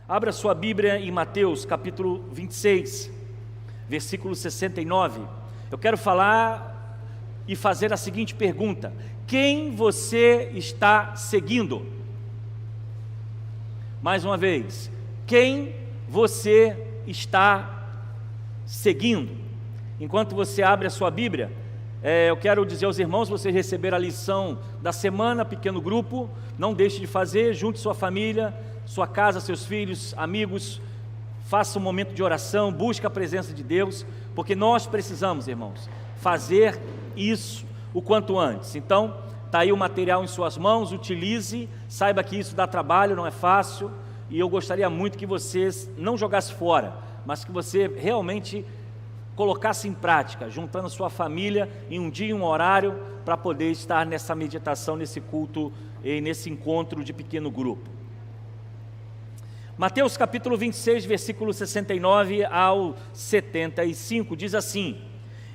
Abra sua Bíblia em Mateus capítulo 26, versículo 69. Eu quero falar e fazer a seguinte pergunta: quem você está seguindo? Mais uma vez, quem você está seguindo? Enquanto você abre a sua Bíblia, eu quero dizer aos irmãos, vocês receberam a lição da semana, pequeno grupo, não deixe de fazer, junte sua família, sua casa, seus filhos, amigos, faça um momento de oração, busque a presença de Deus, porque nós precisamos, irmãos, fazer isso o quanto antes. Então, está aí o material em suas mãos, utilize, saiba que isso dá trabalho, não é fácil, e eu gostaria muito que você não jogasse fora, mas que você realmente colocasse em prática, juntando a sua família em um dia e um horário, para poder estar nessa meditação, nesse culto e nesse encontro de pequeno grupo. Mateus capítulo 26, versículo 69 ao 75, diz assim: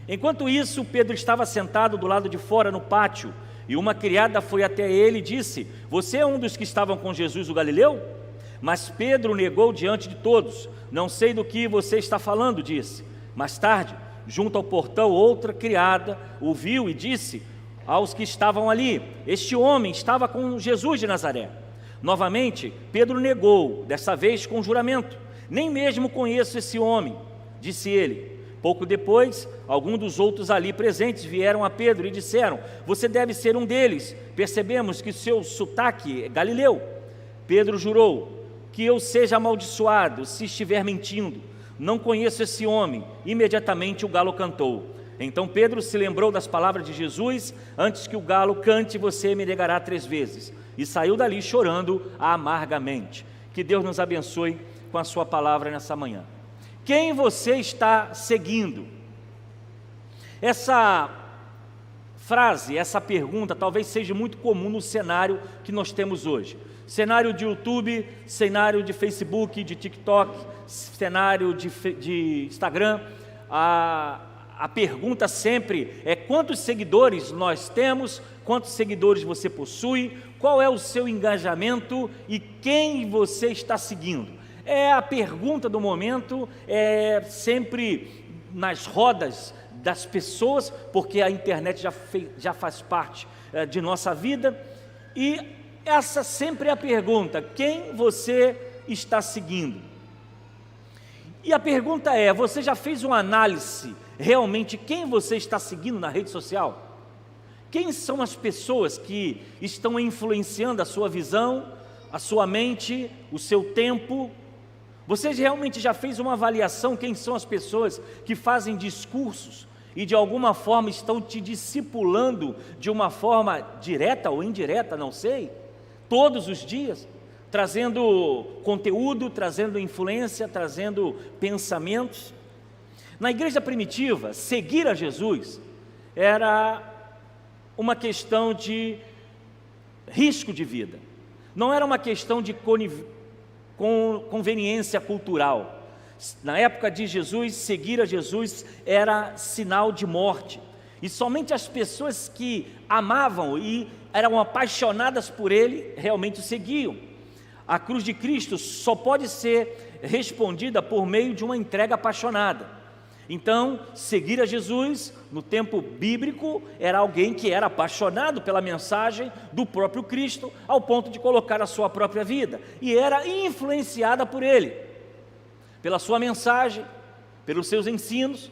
enquanto isso, Pedro estava sentado do lado de fora no pátio, e uma criada foi até ele e disse: você é um dos que estavam com Jesus o Galileu? Mas Pedro negou diante de todos: não sei do que você está falando, disse. Mais tarde, junto ao portão, outra criada o viu e disse aos que estavam ali: este homem estava com Jesus de Nazaré. Novamente, Pedro negou, dessa vez com juramento: nem mesmo conheço esse homem, disse ele. Pouco depois, alguns dos outros ali presentes vieram a Pedro e disseram: você deve ser um deles, percebemos que seu sotaque é galileu. Pedro jurou: que eu seja amaldiçoado se estiver mentindo, não conheço esse homem. Imediatamente o galo cantou. Então Pedro se lembrou das palavras de Jesus: antes que o galo cante, você me negará 3 vezes. E saiu dali chorando amargamente. Que Deus nos abençoe com a sua palavra nessa manhã. Quem você está seguindo? Essa frase, essa pergunta talvez seja muito comum no cenário que nós temos hoje. Cenário de YouTube, cenário de Facebook, de TikTok, cenário de Instagram. A pergunta sempre é: quantos seguidores nós temos, quantos seguidores você possui, qual é o seu engajamento e quem você está seguindo? É a pergunta do momento, é sempre nas rodas das pessoas, porque a internet já faz parte de nossa vida, e essa sempre é a pergunta: quem você está seguindo? E a pergunta é: você já fez uma análise realmente quem você está seguindo na rede social? Quem são as pessoas que estão influenciando a sua visão, a sua mente, o seu tempo? Você realmente já fez uma avaliação quem são as pessoas que fazem discursos e de alguma forma estão te discipulando de uma forma direta ou indireta, não sei, todos os dias, trazendo conteúdo, trazendo influência, trazendo pensamentos? Na igreja primitiva, seguir a Jesus era uma questão de risco de vida, não era uma questão de conveniência cultural. Na época de Jesus, seguir a Jesus era sinal de morte, e somente as pessoas que amavam e eram apaixonadas por Ele realmente o seguiam. A cruz de Cristo só pode ser respondida por meio de uma entrega apaixonada. Então, seguir a Jesus, no tempo bíblico, era alguém que era apaixonado pela mensagem do próprio Cristo, ao ponto de colocar a sua própria vida, e era influenciada por Ele, pela sua mensagem, pelos seus ensinos,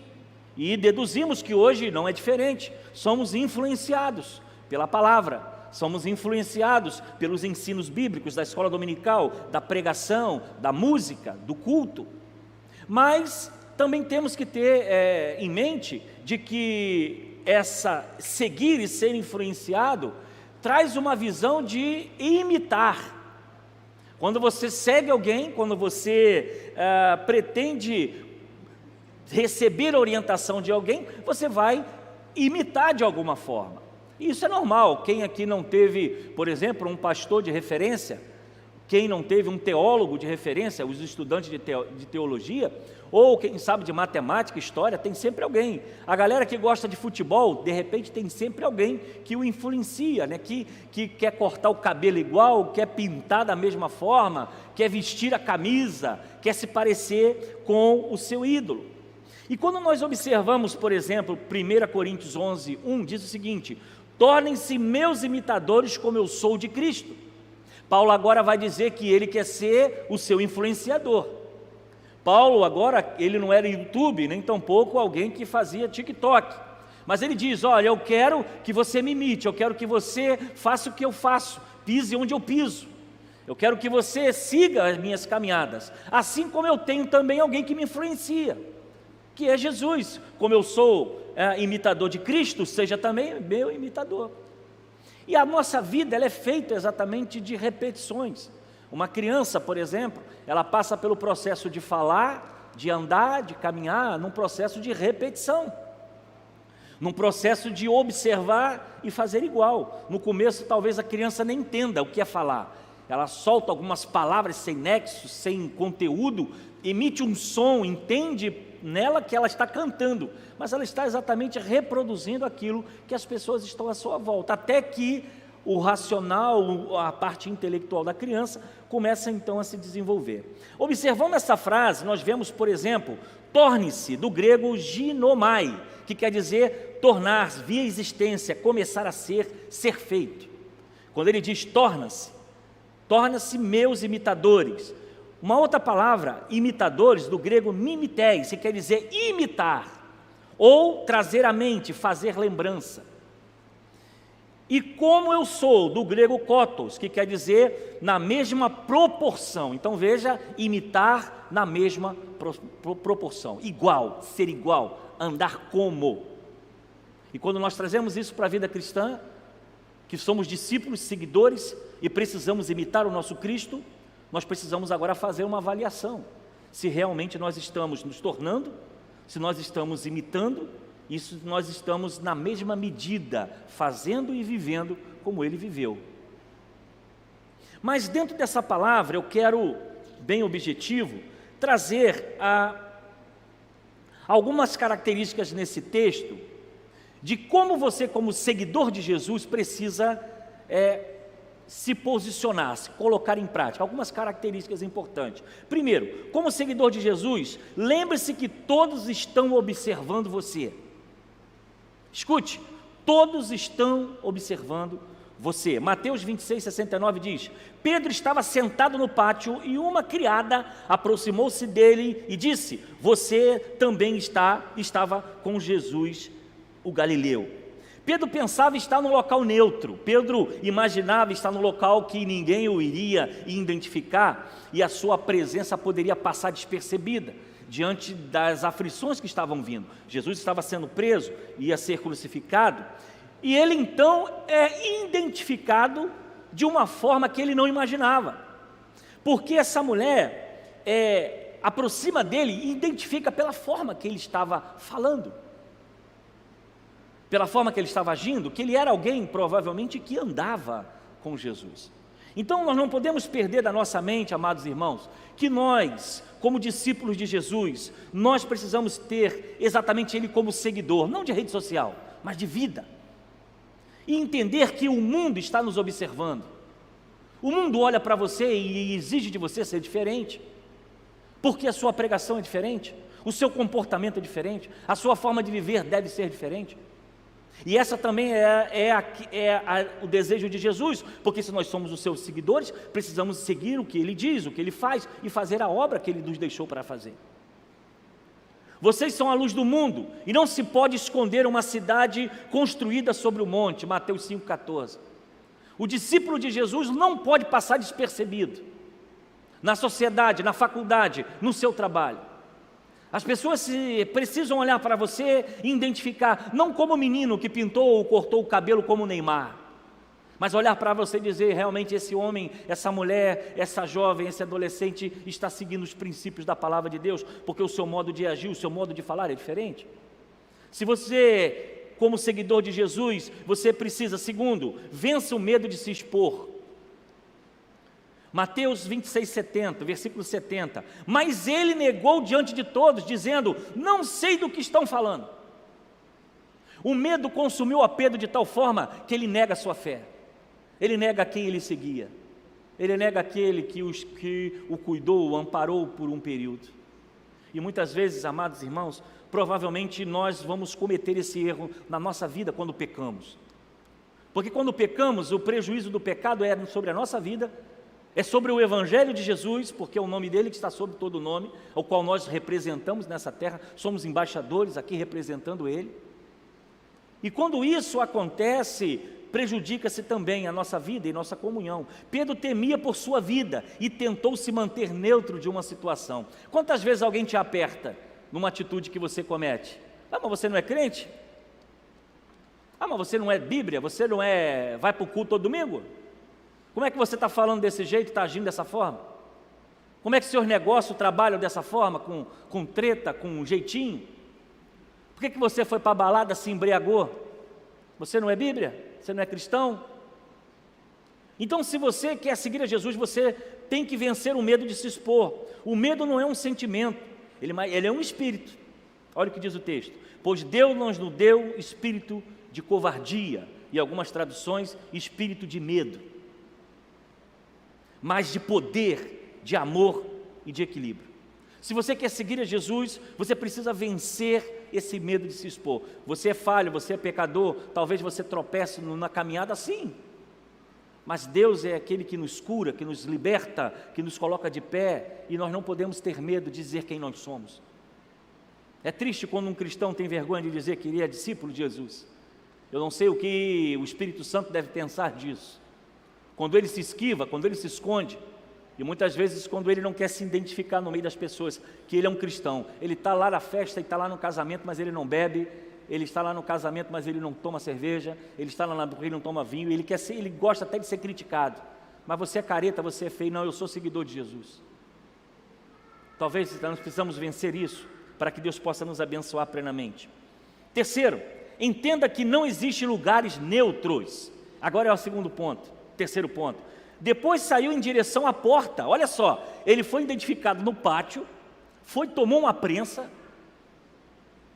e deduzimos que hoje não é diferente. Somos influenciados pela palavra, somos influenciados pelos ensinos bíblicos da escola dominical, da pregação, da música, do culto. Mas também temos que ter em mente de que seguir e ser influenciado traz uma visão de imitar. Quando você segue alguém, quando você pretende receber orientação de alguém, você vai imitar de alguma forma. E isso é normal. Quem aqui não teve, por exemplo, um pastor de referência quem não teve um teólogo de referência, os estudantes de teologia, ou quem sabe de matemática, história, tem sempre alguém. A galera que gosta de futebol, de repente tem sempre alguém que o influencia, né? que quer cortar o cabelo igual, quer pintar da mesma forma, quer vestir a camisa, quer se parecer com o seu ídolo. E quando nós observamos, por exemplo, 1 Coríntios 11, 1, diz o seguinte: tornem-se meus imitadores como eu sou de Cristo. Paulo agora vai dizer que ele quer ser o seu influenciador. Paulo agora, ele não era YouTube, nem tampouco alguém que fazia TikTok, mas ele diz: olha, eu quero que você me imite, eu quero que você faça o que eu faço, pise onde eu piso, eu quero que você siga as minhas caminhadas, assim como eu tenho também alguém que me influencia, que é Jesus. Como eu sou imitador de Cristo, seja também meu imitador. E a nossa vida, ela é feita exatamente de repetições. Uma criança, por exemplo, ela passa pelo processo de falar, de andar, de caminhar, num processo de repetição, num processo de observar e fazer igual. No começo, talvez a criança nem entenda o que é falar, ela solta algumas palavras sem nexo, sem conteúdo, emite um som, entende nela que ela está cantando, mas ela está exatamente reproduzindo aquilo que as pessoas estão à sua volta, até que o racional, a parte intelectual da criança começa então a se desenvolver. Observando essa frase, nós vemos, por exemplo, torne-se, do grego ginomai, que quer dizer tornar-se, via existência, começar a ser feito. Quando ele diz torna-se meus imitadores. Uma outra palavra, imitadores, do grego mimetes, que quer dizer imitar, ou trazer à mente, fazer lembrança. E como eu sou, do grego kotos, que quer dizer na mesma proporção. Então veja, imitar na mesma proporção, igual, ser igual, andar como. E quando nós trazemos isso para a vida cristã, que somos discípulos, seguidores, e precisamos imitar o nosso Cristo, nós precisamos agora fazer uma avaliação, se realmente nós estamos nos tornando, se nós estamos imitando, e se nós estamos na mesma medida, fazendo e vivendo como ele viveu. Mas dentro dessa palavra eu quero, bem objetivo, trazer algumas características nesse texto, de como você, como seguidor de Jesus, precisa se posicionar, se colocar em prática, algumas características importantes. Primeiro, como seguidor de Jesus, lembre-se que todos estão observando você. Escute, todos estão observando você. Mateus 26, 69 diz: Pedro estava sentado no pátio e uma criada aproximou-se dele e disse: você também estava com Jesus, o Galileu. Pedro pensava estar num local neutro, Pedro imaginava estar num local que ninguém o iria identificar e a sua presença poderia passar despercebida diante das aflições que estavam vindo. Jesus estava sendo preso, ia ser crucificado, e ele então é identificado de uma forma que ele não imaginava, porque essa mulher aproxima dele e identifica pela forma que ele estava falando, pela forma que ele estava agindo, que ele era alguém provavelmente que andava com Jesus. Então nós não podemos perder da nossa mente, amados irmãos, que nós, como discípulos de Jesus, nós precisamos ter exatamente ele como seguidor, não de rede social, mas de vida, e entender que o mundo está nos observando. O mundo olha para você e exige de você ser diferente, porque a sua pregação é diferente, o seu comportamento é diferente, a sua forma de viver deve ser diferente. E essa também o desejo de Jesus, porque se nós somos os seus seguidores, precisamos seguir o que ele diz, o que ele faz e fazer a obra que ele nos deixou para fazer. Vocês são a luz do mundo e não se pode esconder uma cidade construída sobre o monte, Mateus 5,14. O discípulo de Jesus não pode passar despercebido na sociedade, na faculdade, no seu trabalho. As pessoas precisam olhar para você e identificar, não como o menino que pintou ou cortou o cabelo como o Neymar, mas olhar para você e dizer, realmente esse homem, essa mulher, essa jovem, esse adolescente está seguindo os princípios da palavra de Deus, porque o seu modo de agir, o seu modo de falar é diferente. Se você, como seguidor de Jesus, você precisa, segundo, vença o medo de se expor. Mateus 26, 70, versículo 70. Mas ele negou diante de todos, dizendo: não sei do que estão falando. O medo consumiu a Pedro de tal forma que ele nega a sua fé. Ele nega quem ele seguia. Ele nega aquele que o cuidou, o amparou por um período. E muitas vezes, amados irmãos, provavelmente nós vamos cometer esse erro na nossa vida quando pecamos. Porque quando pecamos, o prejuízo do pecado é sobre a nossa vida, é sobre o Evangelho de Jesus, porque é o nome dele que está sobre todo nome, ao qual nós representamos nessa terra, somos embaixadores aqui representando ele. E quando isso acontece, prejudica-se também a nossa vida e nossa comunhão. Pedro temia por sua vida e tentou se manter neutro de uma situação. Quantas vezes alguém te aperta numa atitude que você comete? Ah, mas você não é crente? Ah, mas você não é Bíblia? Você não vai para o culto todo domingo? Como é que você está falando desse jeito, está agindo dessa forma? Como é que seus negócios trabalham dessa forma, com treta, com um jeitinho? Por que você foi para a balada, se embriagou? Você não é Bíblia? Você não é cristão? Então, se você quer seguir a Jesus, você tem que vencer o medo de se expor. O medo não é um sentimento, ele é um espírito. Olha o que diz o texto: pois Deus nos deu espírito de covardia, e algumas traduções, espírito de medo, mas de poder, de amor e de equilíbrio. Se você quer seguir a Jesus, você precisa vencer esse medo de se expor. Você é falho, você é pecador, talvez você tropece na caminhada, sim. Mas Deus é aquele que nos cura, que nos liberta, que nos coloca de pé, e nós não podemos ter medo de dizer quem nós somos. É triste quando um cristão tem vergonha de dizer que ele é discípulo de Jesus. Eu não sei o que o Espírito Santo deve pensar disso. Quando ele se esquiva, quando ele se esconde, e muitas vezes quando ele não quer se identificar no meio das pessoas, que ele é um cristão. Ele está lá na festa e está lá no casamento, mas ele não bebe. Ele está lá no casamento, mas ele não toma cerveja. Ele está lá porque ele não toma vinho. Ele gosta até de ser criticado. Mas você é careta, você é feio. Não, eu sou seguidor de Jesus. Talvez nós precisamos vencer isso, para que Deus possa nos abençoar plenamente. Terceiro, entenda que não existe lugares neutros. Agora é o segundo ponto, terceiro ponto. Depois saiu em direção à porta. Olha só, ele foi identificado no pátio, tomou uma prensa,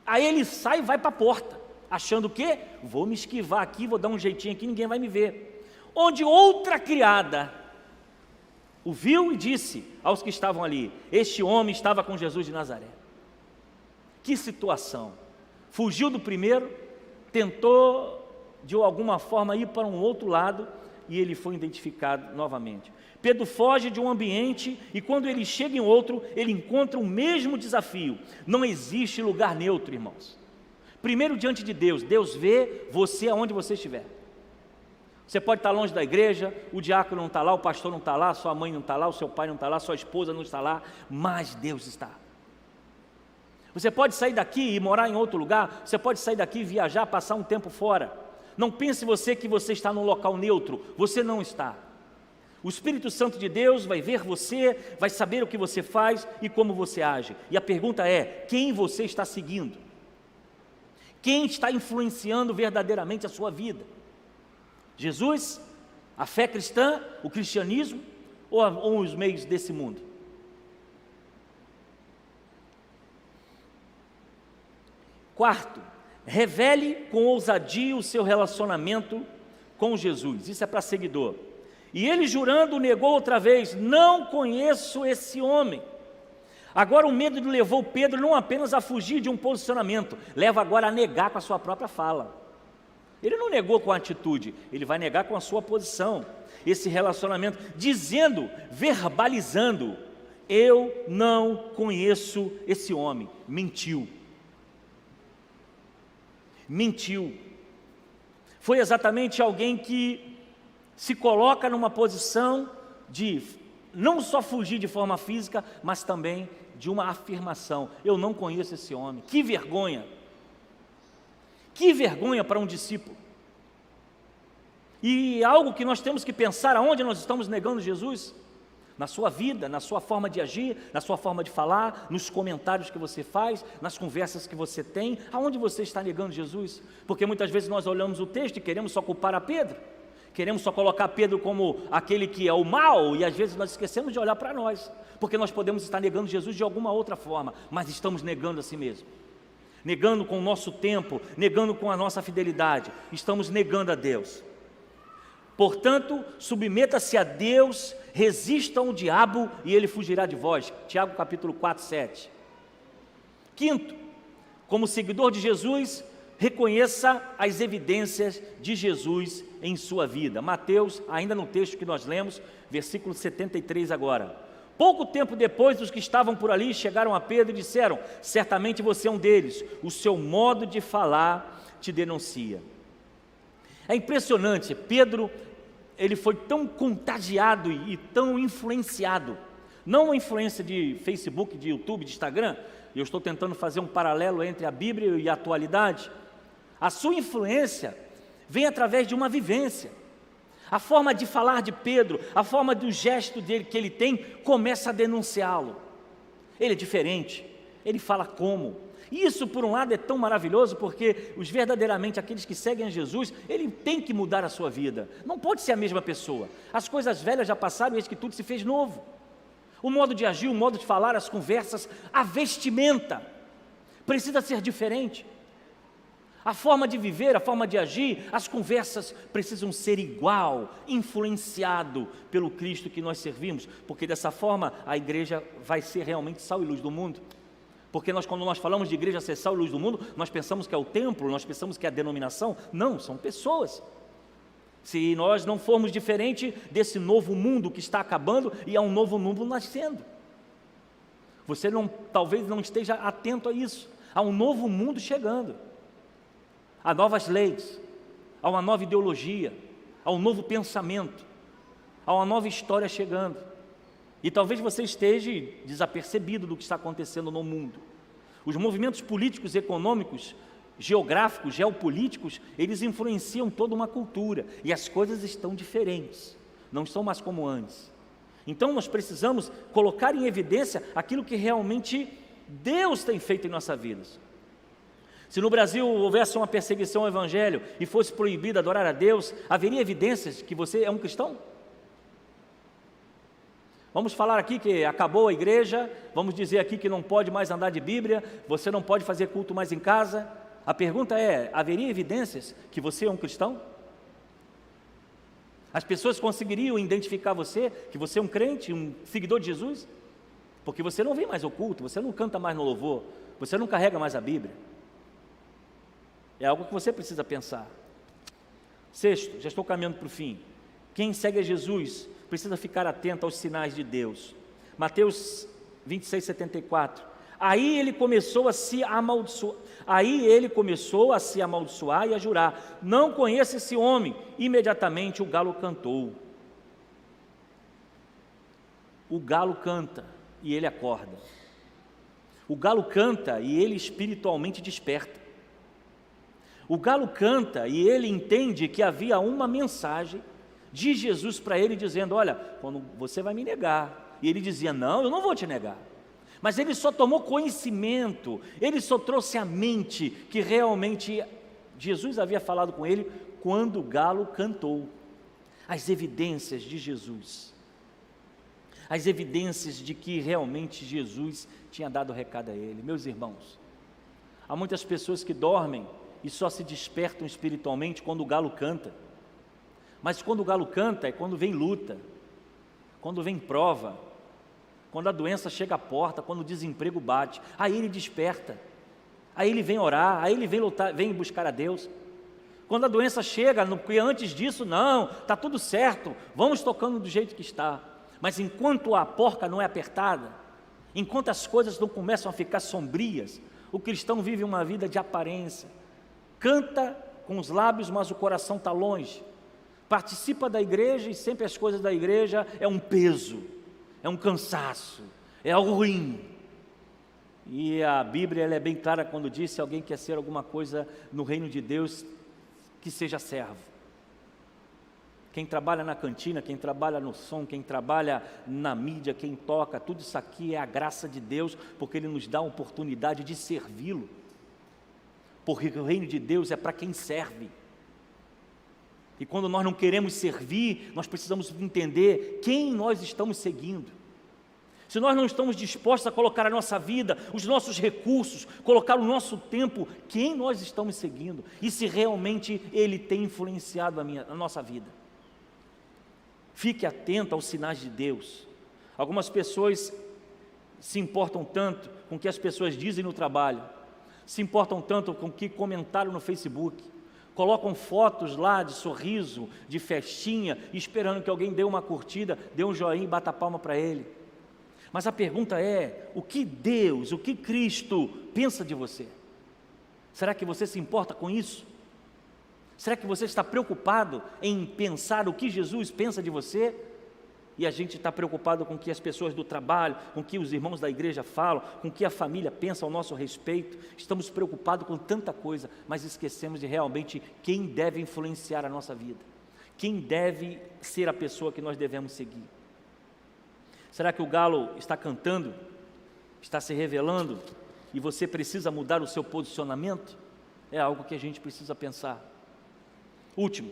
aí ele sai e vai para a porta, achando o quê? Vou me esquivar aqui, vou dar um jeitinho aqui, ninguém vai me ver. Onde outra criada o viu e disse aos que estavam ali: este homem estava com Jesus de Nazaré. Que situação! Fugiu do primeiro, tentou de alguma forma ir para um outro lado, e ele foi identificado novamente. Pedro foge de um ambiente, e quando ele chega em outro, ele encontra o mesmo desafio. Não existe lugar neutro, irmãos. Primeiro, diante de Deus, Deus vê você aonde você estiver. Você pode estar longe da igreja, o diácono não está lá, o pastor não está lá, sua mãe não está lá, o seu pai não está lá, sua esposa não está lá, mas Deus está. Você pode sair daqui e morar em outro lugar, você pode sair daqui e viajar, passar um tempo fora. Não pense você que você está num local neutro, você não está. O Espírito Santo de Deus vai ver você, vai saber o que você faz e como você age. E a pergunta é: quem você está seguindo? Quem está influenciando verdadeiramente a sua vida? Jesus, a fé cristã, o cristianismo ou os meios desse mundo? Quarto, revele com ousadia o seu relacionamento com Jesus. Isso é para seguidor. E ele, jurando, negou outra vez: não conheço esse homem. Agora o medo levou Pedro não apenas a fugir de um posicionamento, leva agora a negar com a sua própria fala. Ele não negou com a atitude, ele vai negar com a sua posição, esse relacionamento, dizendo, verbalizando: eu não conheço esse homem. Mentiu. Foi exatamente alguém que se coloca numa posição de não só fugir de forma física, mas também de uma afirmação: eu não conheço esse homem. Que vergonha! Que vergonha para um discípulo. E algo que nós temos que pensar: aonde nós estamos negando Jesus? Na sua vida, na sua forma de agir, na sua forma de falar, nos comentários que você faz, nas conversas que você tem. Aonde você está negando Jesus? Porque muitas vezes nós olhamos o texto e queremos só culpar a Pedro, Queremos só colocar Pedro como aquele que é o mal, e às vezes nós esquecemos de olhar para nós, porque nós podemos estar negando Jesus de alguma outra forma, mas estamos negando a si mesmo, negando com o nosso tempo, negando com a nossa fidelidade, estamos negando a Deus. Portanto, submeta-se a Deus, resista ao diabo e ele fugirá de vós. Tiago capítulo 4, 7. Quinto, como seguidor de Jesus, reconheça as evidências de Jesus em sua vida. Mateus, ainda no texto que nós lemos, versículo 73 agora. Pouco tempo depois, os que estavam por ali chegaram a Pedro e disseram: certamente você é um deles, o seu modo de falar te denuncia. É impressionante, Pedro, ele foi tão contagiado e tão influenciado, não a influência de Facebook, de YouTube, de Instagram, eu estou tentando fazer um paralelo entre a Bíblia e a atualidade. A sua influência vem através de uma vivência. A forma de falar de Pedro, a forma do gesto dele que ele tem, começa a denunciá-lo. Ele é diferente, ele fala como. E isso, por um lado, é tão maravilhoso, porque verdadeiramente aqueles que seguem a Jesus, ele tem que mudar a sua vida. Não pode ser a mesma pessoa. As coisas velhas já passaram e eis que tudo se fez novo. O modo de agir, o modo de falar, as conversas, a vestimenta precisa ser diferente. A forma de viver, a forma de agir, as conversas precisam ser igual, influenciado pelo Cristo que nós servimos, porque dessa forma a igreja vai ser realmente sal e luz do mundo. Porque quando nós falamos de igreja ser sal e luz do mundo, nós pensamos que é o templo, nós pensamos que é a denominação. Não, são pessoas. Se nós não formos diferente desse novo mundo que está acabando e há um novo mundo nascendo. Você talvez não esteja atento a isso. Há um novo mundo chegando. Há novas leis, há uma nova ideologia, há um novo pensamento, há uma nova história chegando. E talvez você esteja desapercebido do que está acontecendo no mundo. Os movimentos políticos, econômicos, geográficos, geopolíticos, eles influenciam toda uma cultura, e as coisas estão diferentes, não estão mais como antes. Então nós precisamos colocar em evidência aquilo que realmente Deus tem feito em nossas vidas. Se no Brasil houvesse uma perseguição ao Evangelho e fosse proibido adorar a Deus, haveria evidências que você é um cristão? Vamos falar aqui que acabou a igreja, vamos dizer aqui que não pode mais andar de Bíblia, você não pode fazer culto mais em casa. A pergunta é, haveria evidências que você é um cristão? As pessoas conseguiriam identificar você, que você é um crente, um seguidor de Jesus? Porque você não vem mais ao culto, você não canta mais no louvor, você não carrega mais a Bíblia. É algo que você precisa pensar. Sexto, já estou caminhando para o fim. Quem segue a Jesus precisa ficar atento aos sinais de Deus. Mateus 26, 74. Aí ele começou a se amaldiçoar e a jurar: não conheço esse homem. Imediatamente o galo cantou. O galo canta e ele acorda. O galo canta e ele espiritualmente desperta. O galo canta e ele entende que havia uma mensagem de Jesus para ele, dizendo: olha, quando você vai me negar. E ele dizia: não, eu não vou te negar. Mas ele só tomou conhecimento, ele só trouxe à mente que realmente Jesus havia falado com ele quando o galo cantou. As evidências de Jesus, as evidências de que realmente Jesus tinha dado o recado a ele. Meus irmãos, há muitas pessoas que dormem e só se despertam espiritualmente quando o galo canta. Mas quando o galo canta é quando vem luta, quando vem prova, quando a doença chega à porta, quando o desemprego bate. Aí ele desperta, aí ele vem orar, aí ele vem lutar, vem buscar a Deus. Quando a doença chega, porque antes disso, não, está tudo certo, vamos tocando do jeito que está. Mas enquanto a porca não é apertada, enquanto as coisas não começam a ficar sombrias, o cristão vive uma vida de aparência. Canta com os lábios, mas o coração está longe. Participa da igreja e sempre as coisas da igreja é um peso, é um cansaço, é algo ruim. E a Bíblia ela é bem clara quando diz: se alguém quer ser alguma coisa no reino de Deus, que seja servo. Quem trabalha na cantina, quem trabalha no som, quem trabalha na mídia, quem toca, tudo isso aqui é a graça de Deus, porque Ele nos dá a oportunidade de servi-lo. Porque o reino de Deus é para quem serve. E quando nós não queremos servir, nós precisamos entender quem nós estamos seguindo. Se nós não estamos dispostos a colocar a nossa vida, os nossos recursos, colocar o nosso tempo, quem nós estamos seguindo? E se realmente Ele tem influenciado a nossa vida. Fique atento aos sinais de Deus. Algumas pessoas se importam tanto com o que as pessoas dizem no trabalho, se importam tanto com o que comentaram no Facebook, colocam fotos lá de sorriso, de festinha, esperando que alguém dê uma curtida, dê um joinha e bata a palma para ele. Mas a pergunta é, o que Deus, o que Cristo pensa de você? Será que você se importa com isso? Será que você está preocupado em pensar o que Jesus pensa de você? E a gente está preocupado com o que as pessoas do trabalho, com o que os irmãos da igreja falam, com o que a família pensa ao nosso respeito. Estamos preocupados com tanta coisa, mas esquecemos de realmente quem deve influenciar a nossa vida. Quem deve ser a pessoa que nós devemos seguir. Será que o galo está cantando, está se revelando, e você precisa mudar o seu posicionamento? É algo que a gente precisa pensar. Último,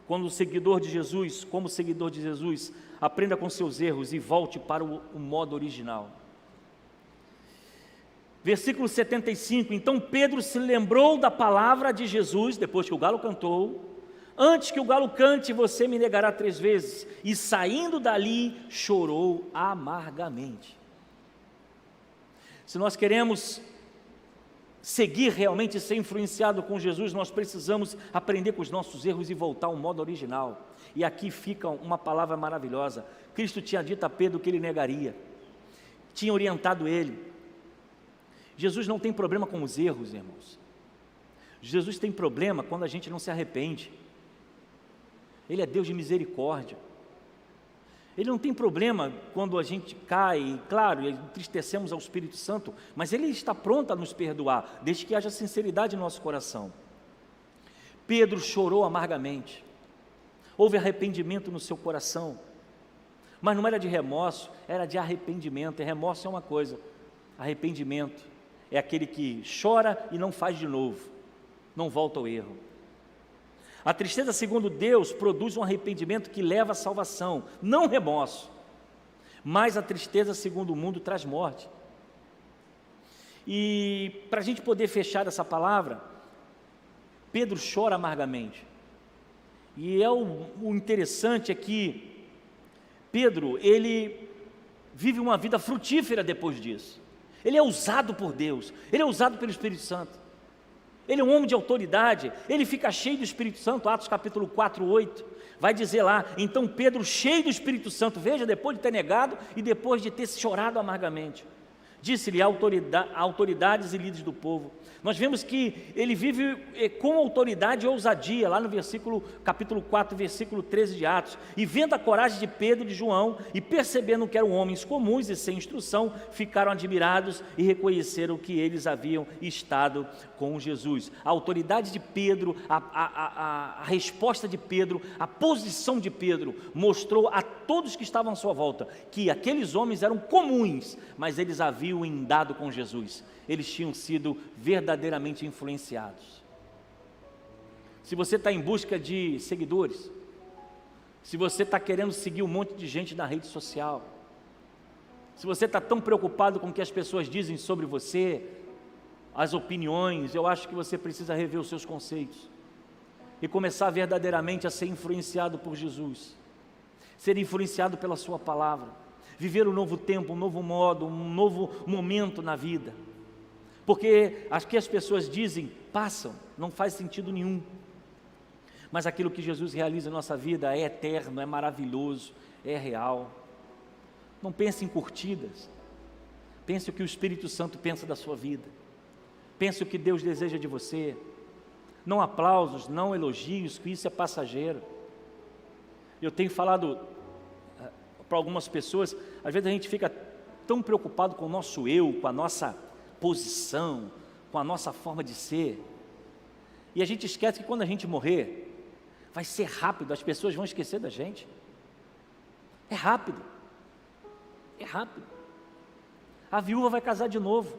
como seguidor de Jesus, aprenda com seus erros e volte para o modo original. Versículo 75, então Pedro se lembrou da palavra de Jesus, depois que o galo cantou: antes que o galo cante, você me negará 3 vezes. E saindo dali, chorou amargamente. Se nós queremos seguir realmente, ser influenciado com Jesus, nós precisamos aprender com os nossos erros e voltar ao modo original. E aqui fica uma palavra maravilhosa. Cristo tinha dito a Pedro que ele negaria, tinha orientado ele. Jesus não tem problema com os erros, irmãos. Jesus tem problema quando a gente não se arrepende. Ele é Deus de misericórdia. Ele não tem problema quando a gente cai, claro, entristecemos ao Espírito Santo, mas Ele está pronto a nos perdoar, desde que haja sinceridade no nosso coração. Pedro chorou amargamente, houve arrependimento no seu coração, mas não era de remorso, era de arrependimento. E remorso é uma coisa, arrependimento é aquele que chora e não faz de novo, não volta ao erro. A tristeza, segundo Deus, produz um arrependimento que leva à salvação, não remorso. Mas a tristeza, segundo o mundo, traz morte. E para a gente poder fechar essa palavra, Pedro chora amargamente. E o interessante é que Pedro, ele vive uma vida frutífera depois disso. Ele é usado por Deus, ele é usado pelo Espírito Santo. Ele é um homem de autoridade, ele fica cheio do Espírito Santo. Atos capítulo 4, 8, vai dizer lá: então Pedro, cheio do Espírito Santo, veja, depois de ter negado e depois de ter chorado amargamente, disse-lhe a autoridades e líderes do povo. Nós vemos que ele vive com autoridade e ousadia, lá no capítulo 4, versículo 13 de Atos. E vendo a coragem de Pedro e de João, e percebendo que eram homens comuns e sem instrução, ficaram admirados e reconheceram que eles haviam estado com Jesus. A autoridade de Pedro, a resposta de Pedro, a posição de Pedro, mostrou a todos que estavam à sua volta, que aqueles homens eram comuns, mas eles haviam andado com Jesus. Eles tinham sido verdadeiramente influenciados. Se você está em busca de seguidores, se você está querendo seguir um monte de gente na rede social, se você está tão preocupado com o que as pessoas dizem sobre você, as opiniões, eu acho que você precisa rever os seus conceitos e começar verdadeiramente a ser influenciado por Jesus, ser influenciado pela sua palavra, viver um novo tempo, um novo modo, um novo momento na vida. Porque as que as pessoas dizem, passam, não faz sentido nenhum. Mas aquilo que Jesus realiza em nossa vida é eterno, é maravilhoso, é real. Não pense em curtidas, pense o que o Espírito Santo pensa da sua vida, pense o que Deus deseja de você. Não aplausos, não elogios, que isso é passageiro. Eu tenho falado para algumas pessoas, às vezes a gente fica tão preocupado com o nosso eu, com a nossa posição, com a nossa forma de ser, e a gente esquece que quando a gente morrer, vai ser rápido, as pessoas vão esquecer da gente. É rápido, é rápido. A viúva vai casar de novo.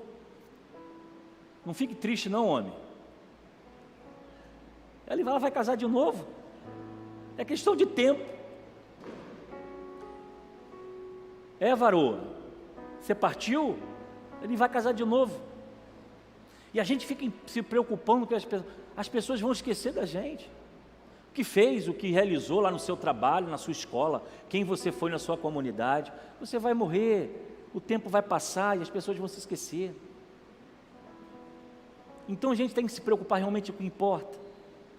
Não fique triste não, homem. Ela vai casar de novo. É questão de tempo. Varoa, você partiu, ele vai casar de novo. E a gente fica se preocupando que as pessoas vão esquecer da gente. O que fez, o que realizou lá no seu trabalho, na sua escola, quem você foi na sua comunidade. Você vai morrer, o tempo vai passar e as pessoas vão se esquecer. Então a gente tem que se preocupar realmente com o que importa.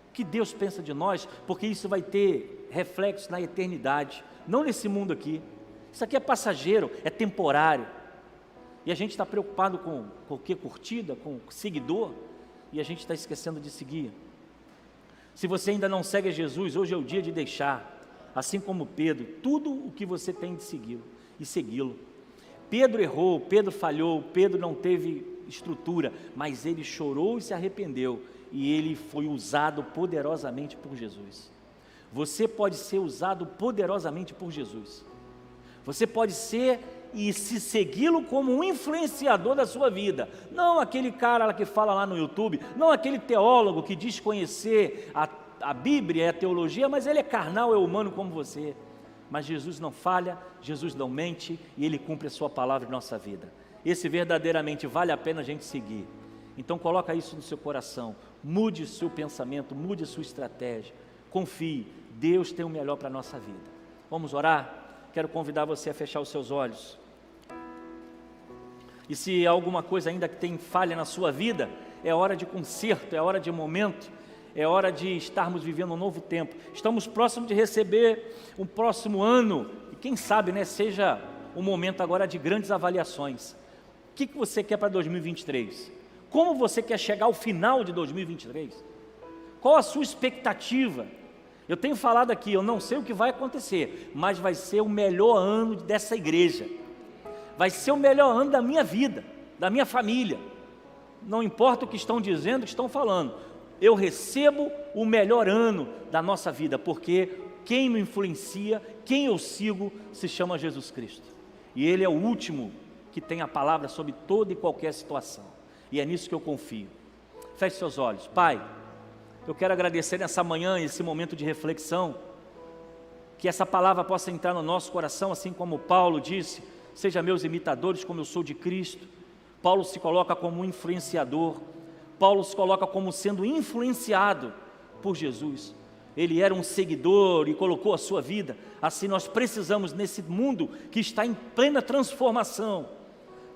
O que Deus pensa de nós, porque isso vai ter reflexo na eternidade, não nesse mundo aqui. Isso aqui é passageiro, é temporário. E a gente está preocupado com o que? Curtida, com seguidor, e a gente está esquecendo de seguir. Se você ainda não segue a Jesus, hoje é o dia de deixar, assim como Pedro, tudo o que você tem de segui-lo. Pedro errou, Pedro falhou, Pedro não teve estrutura, mas ele chorou e se arrependeu, e ele foi usado poderosamente por Jesus. Você pode ser usado poderosamente por Jesus. Você pode ser e se segui-lo como um influenciador da sua vida. Não aquele cara que fala lá no YouTube, não aquele teólogo que diz conhecer a Bíblia e a teologia, mas ele é carnal, é humano como você. Mas Jesus não falha, Jesus não mente e Ele cumpre a sua palavra em nossa vida. Esse verdadeiramente vale a pena a gente seguir. Então coloca isso no seu coração, mude o seu pensamento, mude a sua estratégia, confie, Deus tem o melhor para a nossa vida. Vamos orar? Quero convidar você a fechar os seus olhos. E se há alguma coisa ainda que tem falha na sua vida, é hora de conserto, é hora de momento, é hora de estarmos vivendo um novo tempo. Estamos próximos de receber um próximo ano, e quem sabe, seja um momento agora de grandes avaliações. O que você quer para 2023? Como você quer chegar ao final de 2023? Qual a sua expectativa? Eu tenho falado aqui, eu não sei o que vai acontecer, mas vai ser o melhor ano dessa igreja. Vai ser o melhor ano da minha vida, da minha família. Não importa o que estão dizendo, o que estão falando. Eu recebo o melhor ano da nossa vida, porque quem me influencia, quem eu sigo, se chama Jesus Cristo. E Ele é o último que tem a palavra sobre toda e qualquer situação. E é nisso que eu confio. Feche seus olhos. Pai, eu quero agradecer nessa manhã, esse momento de reflexão, que essa palavra possa entrar no nosso coração, assim como Paulo disse, seja meus imitadores como eu sou de Cristo. Paulo se coloca como um influenciador, Paulo se coloca como sendo influenciado por Jesus. Ele era um seguidor e colocou a sua vida. Assim nós precisamos, nesse mundo que está em plena transformação,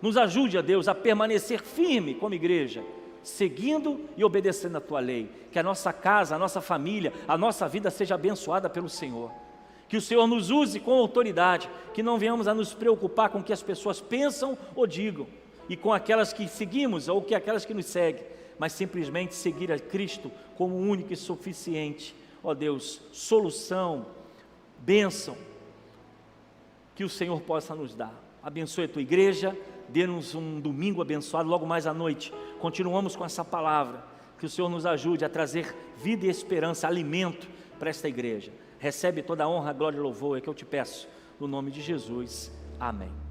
nos ajude, a Deus, a permanecer firme como igreja, seguindo e obedecendo a Tua lei. Que a nossa casa, a nossa família, a nossa vida seja abençoada pelo Senhor. Que o Senhor nos use com autoridade, que não venhamos a nos preocupar com o que as pessoas pensam ou digam, e com aquelas que seguimos ou com aquelas que nos seguem, mas simplesmente seguir a Cristo como único e suficiente. Ó Deus, solução, bênção, que o Senhor possa nos dar. Abençoe a Tua igreja, dê-nos um domingo abençoado, logo mais à noite, continuamos com essa palavra, que o Senhor nos ajude a trazer vida e esperança, alimento para esta igreja. Recebe toda a honra, glória e louvor, é que eu te peço, no nome de Jesus, amém.